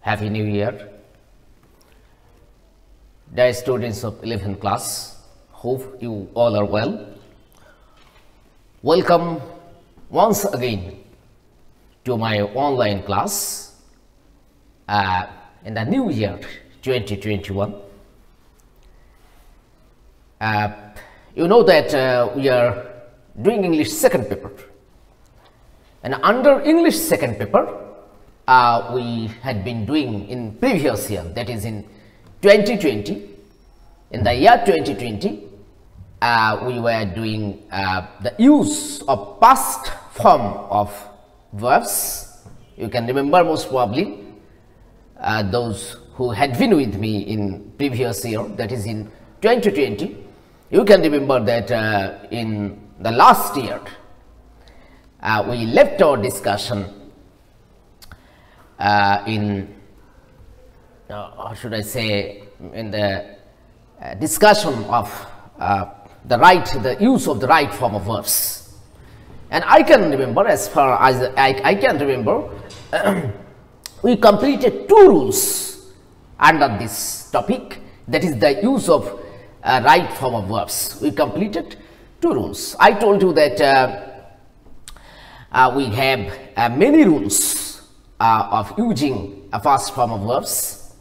Happy New Year. Dear students of 11th class, hope you all are well. Welcome once again to my online class in the new year 2021. You know that we are doing English second paper, and under English second paper we had been doing in previous year, that is in 2020. In the year 2020 we were doing the use of past form of verbs. You can remember most probably those who had been with me in previous year, that is in 2020. You can remember that in the last year we left our discussion in how should I say, in the discussion of the use of the right form of verbs. And I can remember, as far as I can remember, we completed two rules under this topic, that is the use of right form of verbs. We completed two rules. I told you that we have many rules of using a past form of verbs,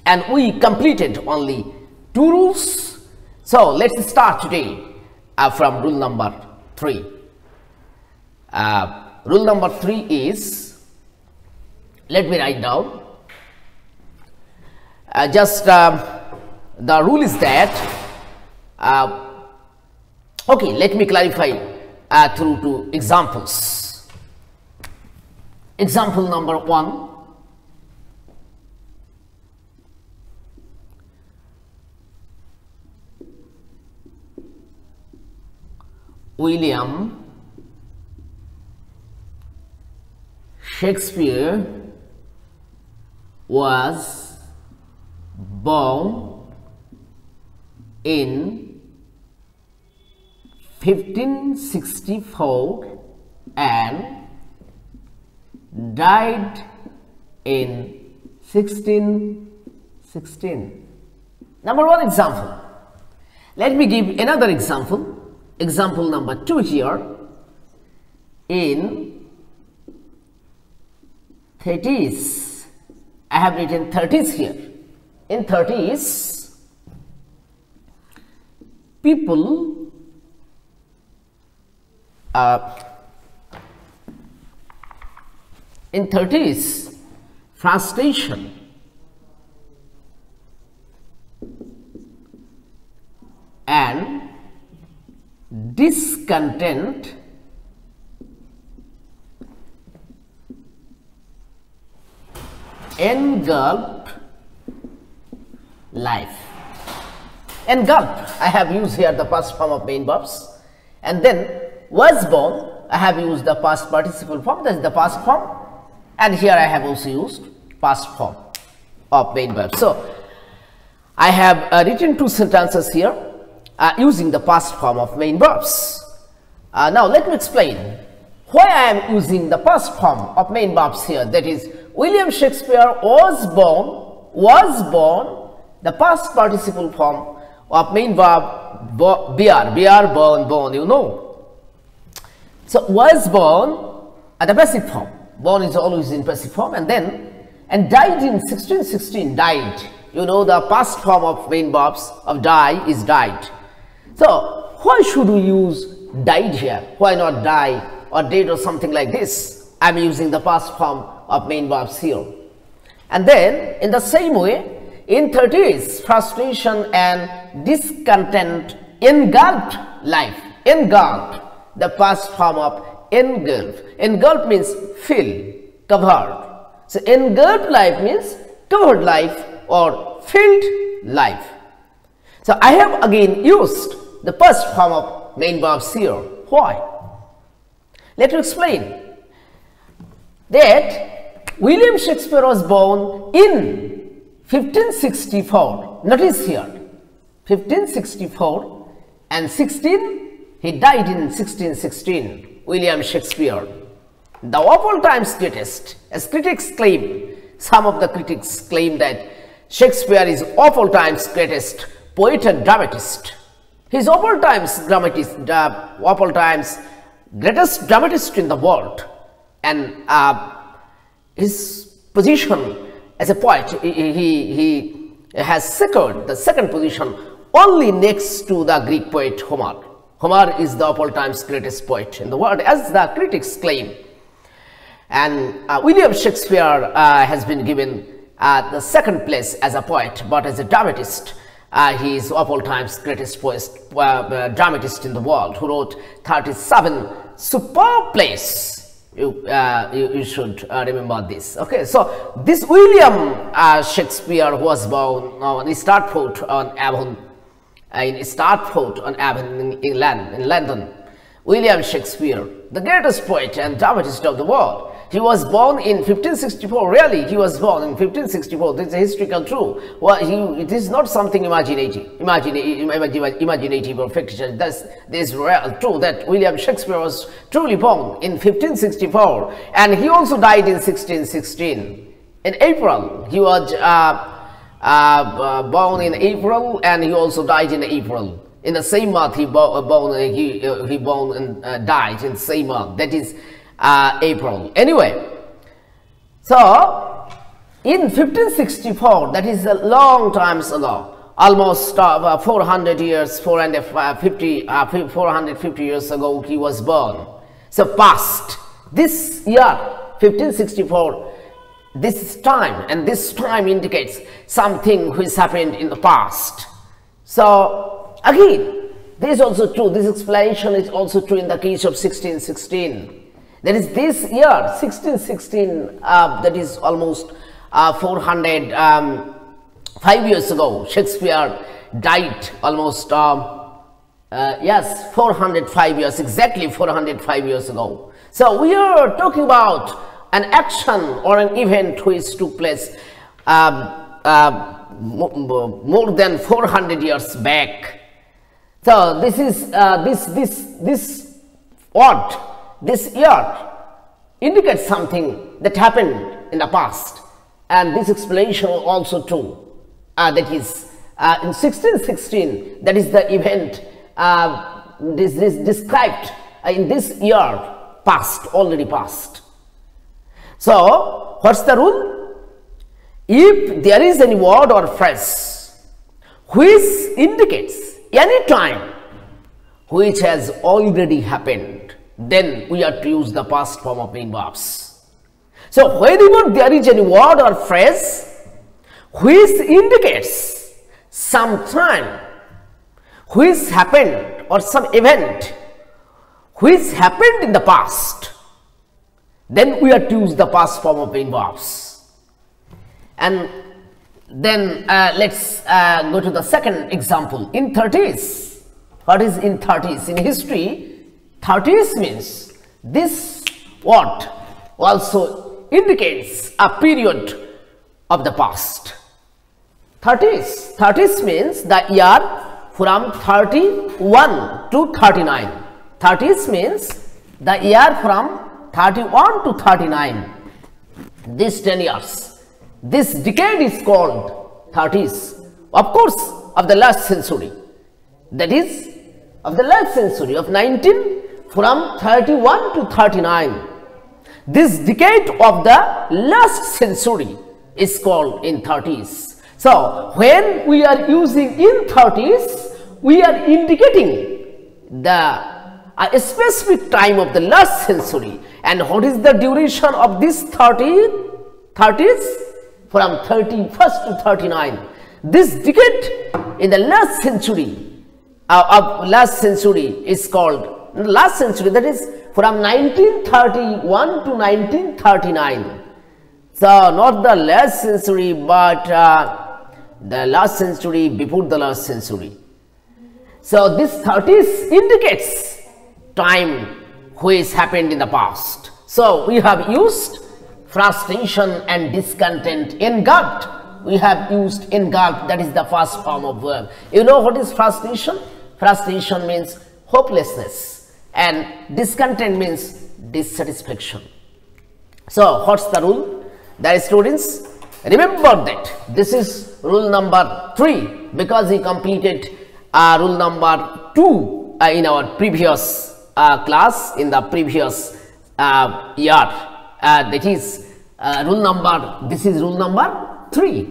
and we completed only two rules. So let's start today from rule number 3. Rule number 3 is, let me write down, the rule is that, okay, let me clarify through two examples. Example number 1. William Shakespeare was born in 1564 and died in 1616. Number 1 example. Let me give another example. Example number 2 here. In 30s, I have written 30s here. In 30s, people in 30s, frustration and discontent engulfed life. Engulfed, I have used here the past form of main verbs, and then was born, I have used the past participle form, that is the past form, and here I have also used past form of main verbs. So I have written two sentences here using the past form of main verbs. Now let me explain why I am using the past form of main verbs here, that is William Shakespeare was born, the past participle form of main verb bear, born, you know. So was born at the passive form. Born is always in passive form, and died in 1616, died. You know the past form of main verbs of die is died. So why should we use died here? Why not die or dead or something like this? I am using the past form of main verbs here. And then in the same way, in 30s, frustration and discontent engulfed life. Engulfed, the past form of engulf. Engulf means fill, covered. So engulfed life means covered life or filled life. So I have again used the past form of main verbs here. Why? Let me explain. That William Shakespeare was born in 1564. Notice here, 1564 and 16, he died in 1616. William Shakespeare, the of all times greatest, as critics claim, some of the critics claim that Shakespeare is of all time's greatest poet and dramatist. He is of all time's greatest dramatist in the world, and his position as a poet, he has secured the second position only next to the Greek poet Homer. Homer is the of all time's greatest poet in the world, as the critics claim. And William Shakespeare has been given the second place as a poet, but as a dramatist, he is of all time's greatest dramatist in the world, who wrote 37 superb plays. You should remember this. Okay, so this William Shakespeare was born in Stratford on Avon, in London. William Shakespeare, the greatest poet and dramatist of the world. He was born in 1564. Really, he was born in 1564. This is historical true. Well, it is not something imaginative or fictitious. This is real, true that William Shakespeare was truly born in 1564, and he also died in 1616. In April, he was born in April, and he also died in April. In the same month, he died in the same month. That is April. Anyway, so in 1564, that is a long time ago, almost 400 years, 450 years ago, he was born. So past this year, 1564, this time, and this time indicates something which happened in the past. So again, this is also true. This explanation is also true in the case of 1616. That is this year, 1616, that is almost 405 years ago. Shakespeare died almost, 405 years, exactly 405 years ago. So we are talking about an action or an event which took place more than 400 years back. So this is this year indicates something that happened in the past, and this explanation also true. That is in 1616, that is the event this described in this year past, already past. So what's the rule? If there is any word or phrase which indicates any time which has already happened, then we are to use the past form of main verbs. So whenever there is any word or phrase which indicates some time which happened or some event which happened in the past, then we are to use the past form of main verbs. And then let's go to the second example. In 30s, what is in 30s? In history, 30s means this word also indicates a period of the past. 30s means the year from 31 to 39. 30s means the year from 31 to 39. These 10 years. This decade is called 30s, of course, of the last century. That is, of the last century of 19 from 31 to 39. This decade of the last century is called in 30s. So when we are using in 30s, we are indicating a specific time of the last century. And what is the duration of this 30s? From 31st to 39. This decade in the last century is called last century, that is from 1931 to 1939. So not the last century, but the last century before the last century. So this 30s indicates time which happened in the past. So we have used frustration and discontent in Govt. We have used in Govt, that is the first form of verb. You know what is frustration? Frustration means hopelessness, and discontent means dissatisfaction. So what's the rule? That is, students, Remember that this is rule number 3 because he completed rule number 2 in our previous class, in the previous year. That is this is rule number 3.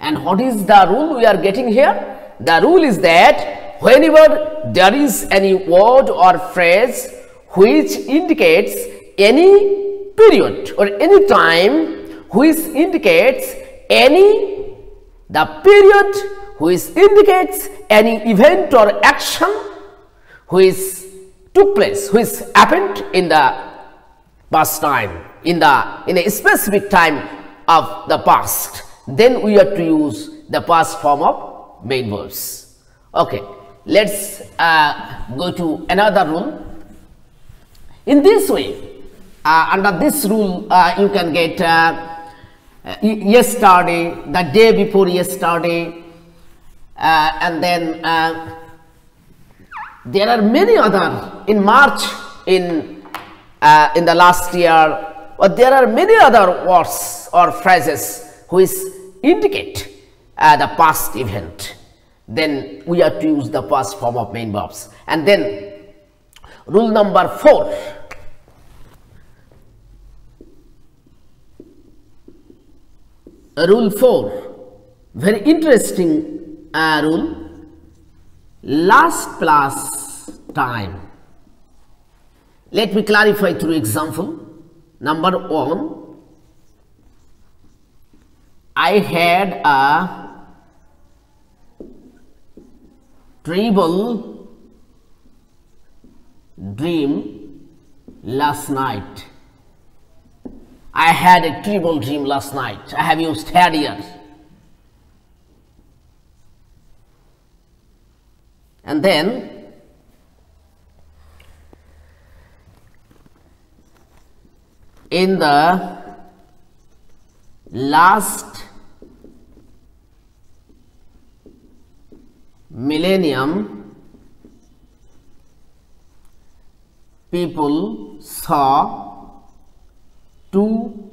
And what is the rule we are getting here? The rule is that whenever there is any word or phrase which indicates any period or any time, which indicates the period which indicates any event or action which took place, which happened in the past time, in a specific time of the past, then we have to use the past form of main verbs. Okay, let's go to another rule. In this way, under this rule, you can get yesterday, the day before yesterday, and then there are many other in March in the last year, or there are many other words or phrases which indicate the past event. Then we have to use the past form of main verbs. And then rule number 4. Rule 4, very interesting rule, last plus time. Let me clarify through example. Number 1, I had a terrible dream last night. I had a terrible dream last night. I have used had here. And then in the last millennium, people saw 2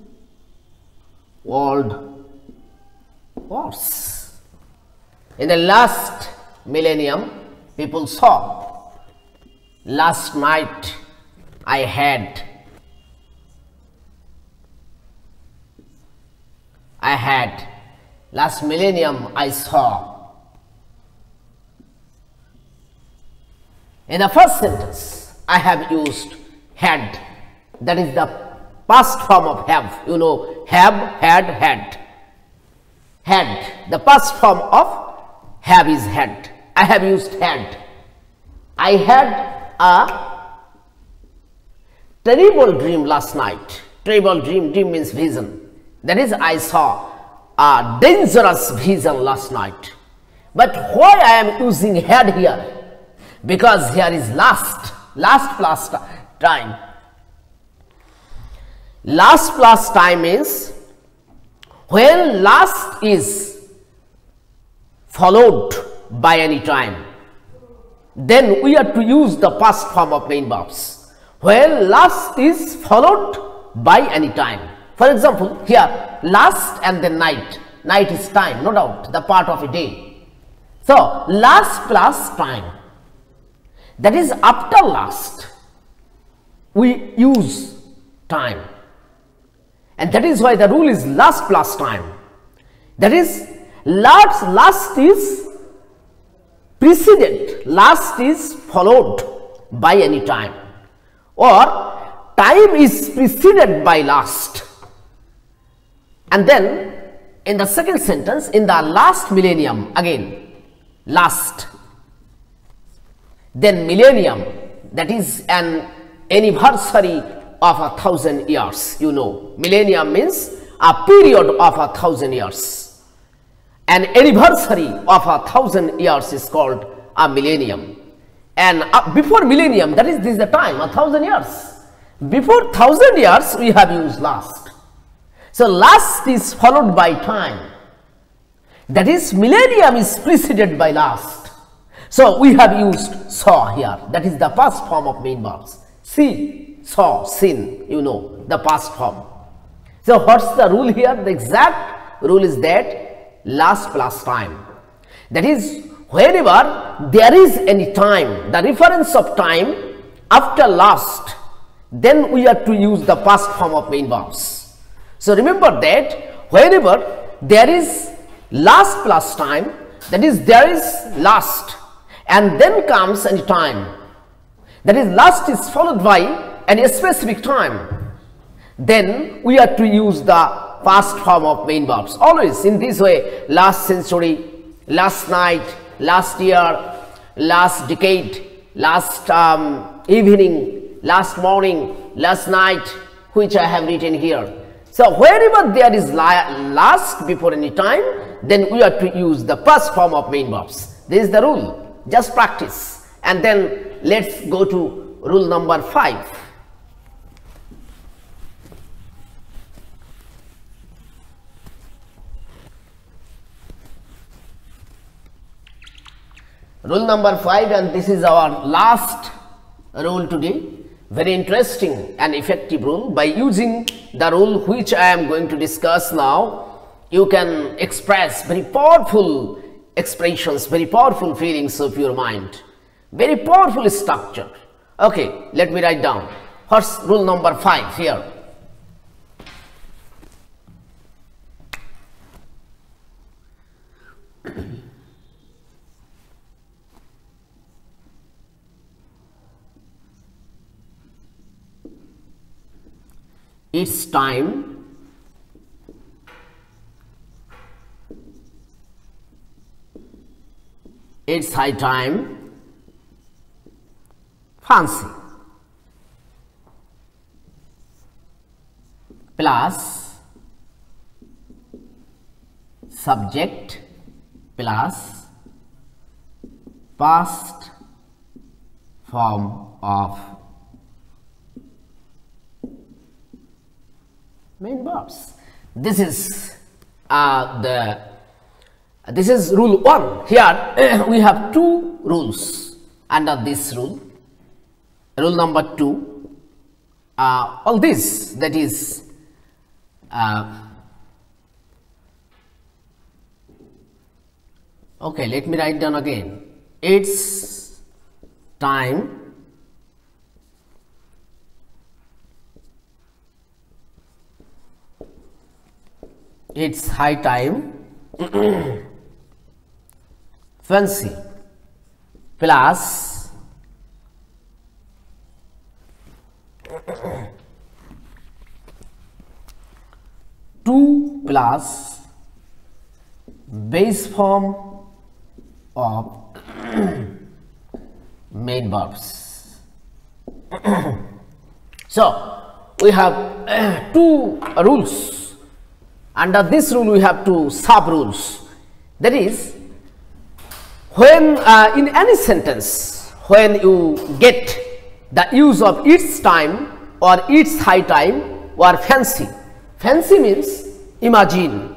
world wars. In the last millennium, people saw. Last night I had. Last millennium I saw. In the first sentence, I have used had. That is the past form of have. You know, have, had, had. Had. The past form of have is had. I have used had. I had a terrible dream last night. Terrible dream. Dream means vision. That is, I saw a dangerous vision last night. But why I am using had here? Because here is last plus time. Last plus time means when last is followed by any time, then we have to use the past form of main verbs. When last is followed by any time. For example, here last and then night. Night is time, no doubt, the part of a day. So last plus time. That is, after last we use time. And that is why the rule is last plus time. That is, last is preceded, last is followed by any time, or time is preceded by last. And then in the second sentence, in the last millennium, again last, then millennium, that is an anniversary of 1,000 years. You know, millennium means a period of 1,000 years. An anniversary of 1,000 years is called a millennium. And before millennium, that is, this is the time, 1,000 years. Before 1,000 years, we have used last. So last is followed by time. That is, millennium is preceded by last. So we have used saw here. That is the past form of main verbs. See, saw, seen, you know, the past form. So what's the rule here? The exact rule is that last plus time. That is, whenever there is any time, the reference of time after last, then we have to use the past form of main verbs. So remember that whenever there is last plus time, that is there is last and then comes any time, that is last is followed by any specific time, then we have to use the past form of main verbs. Always in this way, last century, last night, last year, last decade, last evening, last morning, last night, which I have written here. So wherever there is last before any time, then we have to use the past form of main verbs. This is the rule. Just practice. And then let's go to rule number 5. Rule number 5, and this is our last rule today. Very interesting and effective rule. By using the rule which I am going to discuss now, you can express very powerful expressions, very powerful feelings of your mind, very powerful structure. Okay, let me write down. What's rule number 5 here? It's time, it's high time, fancy, plus subject plus past form of main verbs. This is this is rule 1. Here we have 2 rules under this rule. Rule number 2, all this, that is okay, let me write down again. It's time, it's high time, fancy, plus two plus base form of main verbs. So we have 2 rules. Under this rule we have 2 sub rules. That is, when in any sentence, when you get the use of its time or its high time or fancy. Fancy means imagine.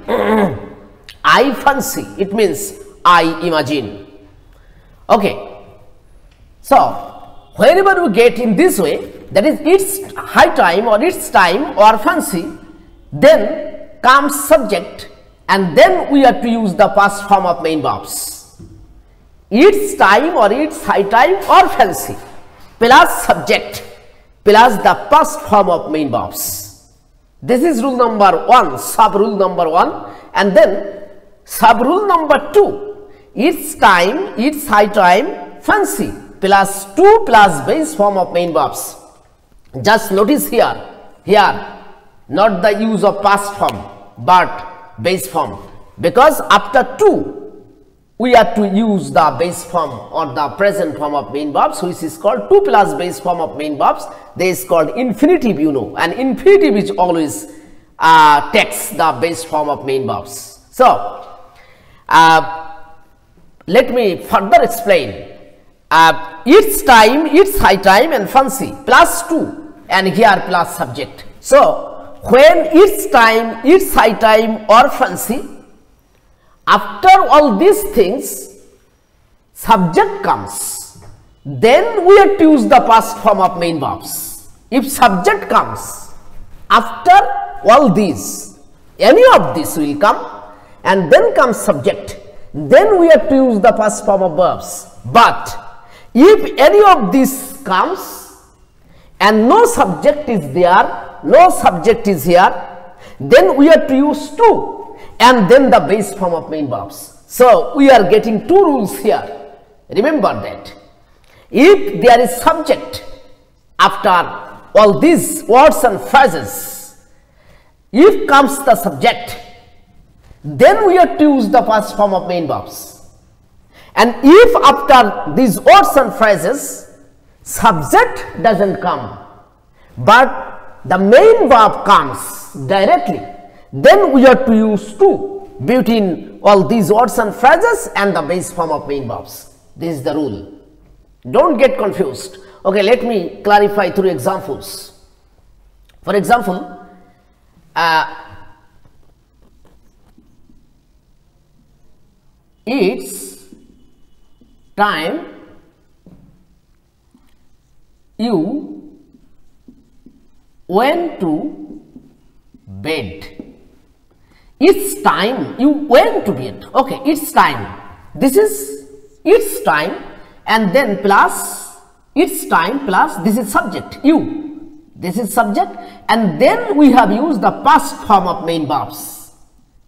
I fancy, it means I imagine. Okay. So whenever we get in this way, that is its high time or its time or fancy, then comes subject, and then we have to use the past form of main verbs. Its time or its high time or fancy plus subject plus the past form of main verbs. This is rule number 1, sub rule number 1, and then sub rule number 2, its time, its high time, fancy plus 2 plus base form of main verbs. Just notice here not the use of past form but base form, because after 2 we have to use the base form or the present form of main verbs, which is called 2 plus base form of main verbs. This is called infinitive, you know, and infinitive is always takes the base form of main verbs. So let me further explain. Its time, its high time and fancy plus 2 and here plus subject. So when its time, its high time or fancy, after all these things subject comes, then we have to use the past form of main verbs. If subject comes after all these, any of this will come, and then comes subject, then we have to use the past form of verbs. But if any of these comes and no subject is there, no subject is here, then we have to use to and then the base form of main verbs. So we are getting two rules here. Remember that. If there is subject after all these words and phrases, if comes the subject, then we have to use the past form of main verbs. And if after these words and phrases, subject doesn't come, but the main verb comes directly, then we have to use to between all these words and phrases and the base form of main verbs. This is the rule. Don't get confused. Okay, let me clarify through examples. For example, it's time you went to bed. It's time you went to bed. Okay, it's time. This is it's time, and then plus it's time plus this is subject you. This is subject, and then we have used the past form of main verbs.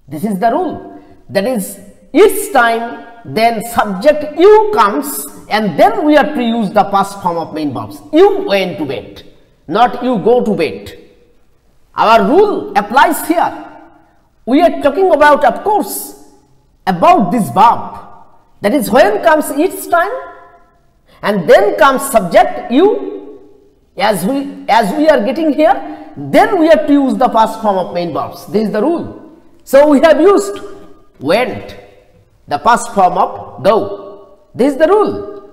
This is the rule. That is, it's time, then subject you comes, and then we have to use the past form of main verbs. You went to bed, not you go to bed. Our rule applies here. We are talking about, of course, about this verb. That is, when comes its time, and then comes subject you, as we are getting here, then we have to use the past form of main verbs. This is the rule. So we have used went, the past form of go. This is the rule.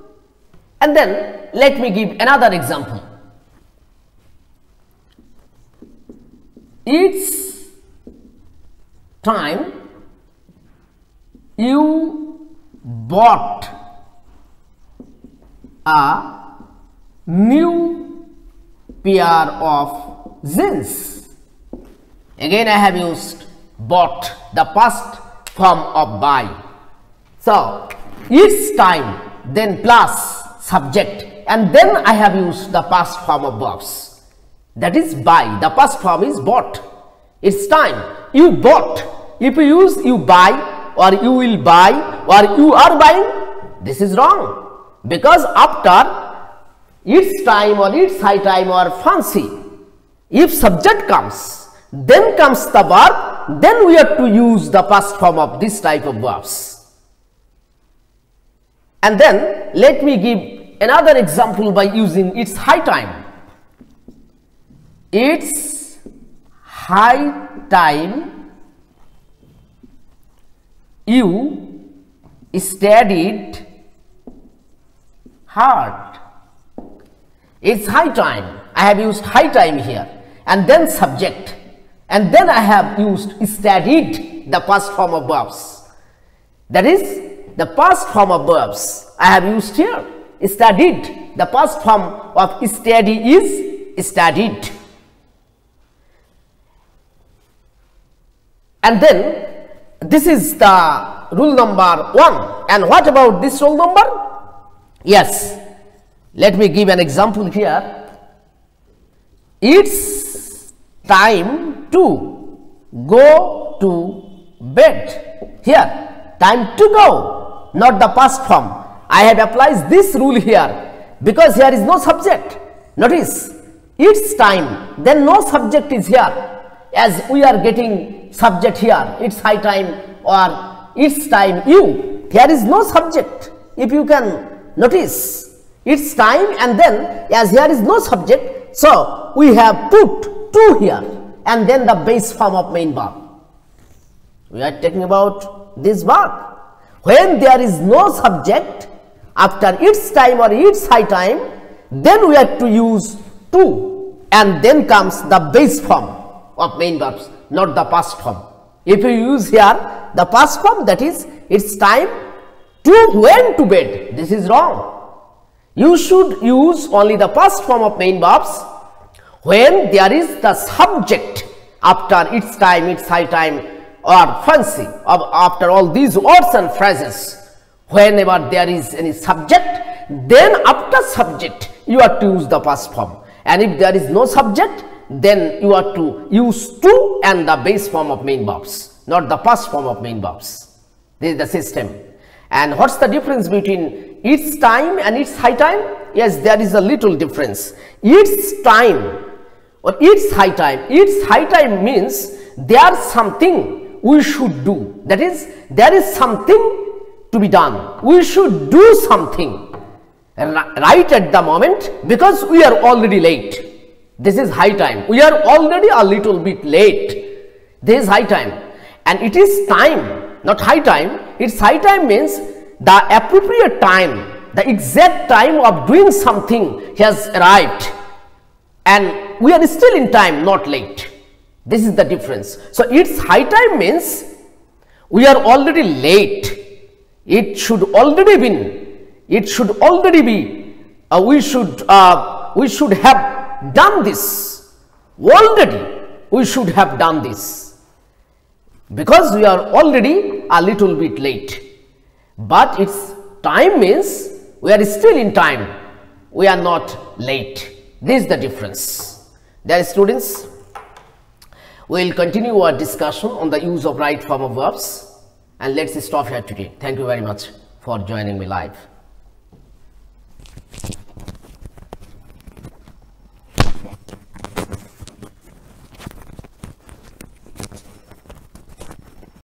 And then let me give another example. It's time you bought a new pair of jeans. Again I have used bought, the past form of buy. So it's time, then plus subject, and then I have used the past form of verbs. That is buy. The past form is bought. It's time you bought. If you use you buy, or you will buy, or you are buying, this is wrong, because after it's time or it's high time or fancy, if subject comes, then comes the verb, then we have to use the past form of this type of verbs. And then let me give another example by using it's high time. It's high time you studied hard. It's high time. I have used high time here, and then subject, and then I have used studied, the past form of verbs. That is, the past form of verbs I have used here. Studied, the past form of study is studied. And then this is the rule number 1. And what about this rule number? Yes, let me give an example here. It's time to go to bed. Here, time to go, not the past form. I have applied this rule here because here is no subject. Notice, it's time, then no subject is here. As we are getting subject here, it's high time or it's time you. Here is no subject. If you can notice, it's time, and then as here is no subject, so we have put to here and then the base form of main verb. We are talking about this verb. When there is no subject after its time or its high time, then we have to use to, and then comes the base form of main verbs, not the past form. If you use here the past form, that is, it's time to went to bed, this is wrong. You should use only the past form of main verbs when there is the subject after its time, its high time, or fancy after all these words and phrases. Whenever there is any subject, then after subject you are to use the past form, and if there is no subject, then you are to use to and the base form of main verbs, not the past form of main verbs. This is the system. And what's the difference between its time and its high time? Yes, there is a little difference. Its time or its high time means there's something we should do. That is, there is something to be done. We should do something right at the moment because we are already late. This is high time. We are already a little bit late. This is high time. And it is time, not high time. Its high time means the appropriate time, the exact time of doing something has arrived, and we are still in time, not late. This is the difference. So its high time means we are already late. It should already be. We should have done this already. We should have done this because we are already a little bit late. But its time means we are still in time. We are not late. This is the difference. Dear students, we will continue our discussion on the use of right form of verbs, and let's stop here today. Thank you very much for joining me live.